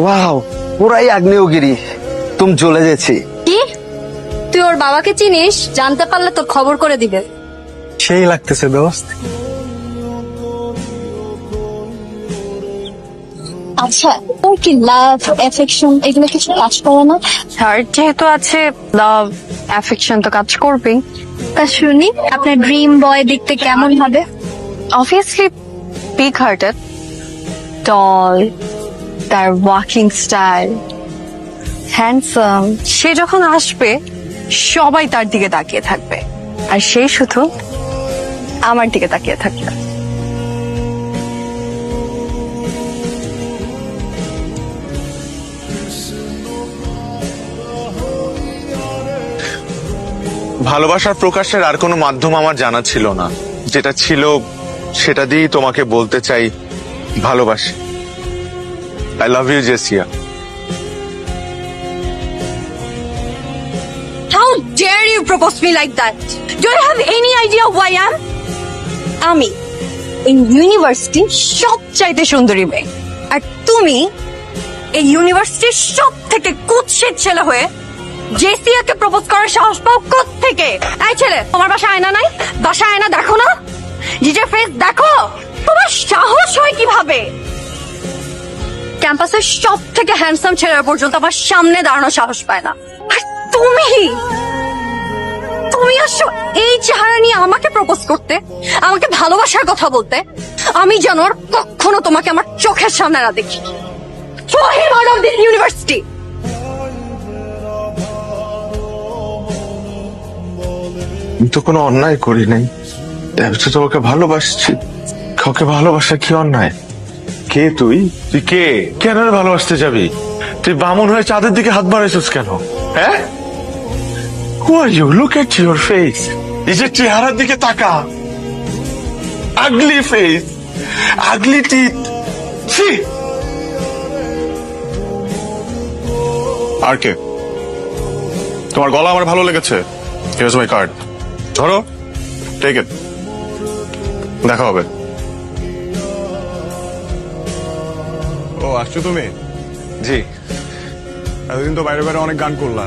Wow, পুরাই আগ্নেয়গিরি, তুমি জ্বলে গেছি। কি তুই ওর বাবাকে চিনিস? জানতে পারলে তোর খবর করে দিবে। সেই লাগতেছে দোস্ত। আচ্ছা, তোর কি লাভ এফেকশন এগুলো কিছু কাজ করে না? হার্ট যেহেতু আছে, লাভ অ্যাফেকশন তো কাজ করবেই। তা শুনি আপনার ড্রিম বয় দেখতে কেমন হবে? অবভিয়াসলি বিগ হার্টেড, টল, তার ওয়াকিং স্টাইল, হ্যান্ডসাম। সে যখন আসবে সবাই তার দিকে তাকিয়ে থাকবে, আর সেই শুধু আমার দিকে তাকিয়ে থাকবে। ভালোবাসার প্রকাশের আর কোনো মাধ্যম আমার জানা ছিল না, যেটা ছিল সেটা দিয়েই তোমাকে বলতে চাই ভালোবাসি। I love you Jessia. How dare you propose me like that? Do you have any idea who I am? আমি এই ইউনিভার্সিটির সবচাইতে সুন্দরী মেয়ে, আর তুমি এই ইউনিভার্সিটির সব থেকে কুৎসিত ছেলে হয়ে জেসিয়াকে প্রপোজ করার সাহস পাও কোত্থেকে? এই ছেলে, তোমার বাসায় আয়না নাই? বাসায় আয়না দেখো না? নিজের ফেস দেখো। তোমার সাহস হয় কিভাবে ক্যাম্পাসের সব থেকে হ্যান্ডসাম ছেলেরা পর্যন্ত আমার সামনে দাঁড়ানোর সাহস পায় না, আর তুমি তুমি আসো এই চেহারা নিয়ে আমাকে প্রপোজ করতে, আমাকে ভালোবাসার কথা বলতে? আমি যেন আর কখনো তোমাকে আমার চোখের সামনে না দেখি। Throw him out of this university! আমি তো কোনো অন্যায় করি নাই, আমি তো তোমাকে ভালোবাসছি। কাউকে ভালোবাসা কি অন্যায়? কে তুই? তুই কে? কেন রে ভালোবাসতে যাবি? তুই বামুন হয়ে চাঁদের দিকে হাত বাড়াইছিস কেন? হ্যাঁ? Who are you? Look at your face. নিজের চেহারার দিকে তাকা। Ugly face, ugly teeth. See? আর কে? তোমার গলা আমার ভালো লেগেছে। Here's my card. ধরো, টেক ইট। দেখা হবে। ও, আসছো তুমি? জি। এতদিন তো বাইরে বাইরে অনেক গান করলা,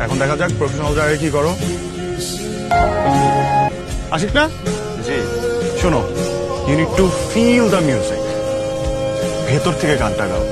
এখন দেখা যাক প্রফেশনাল জায়গায় কি করো। আশিক না? জি। শোনো, you need to feel the music. ভেতর থেকে গানটা গাও।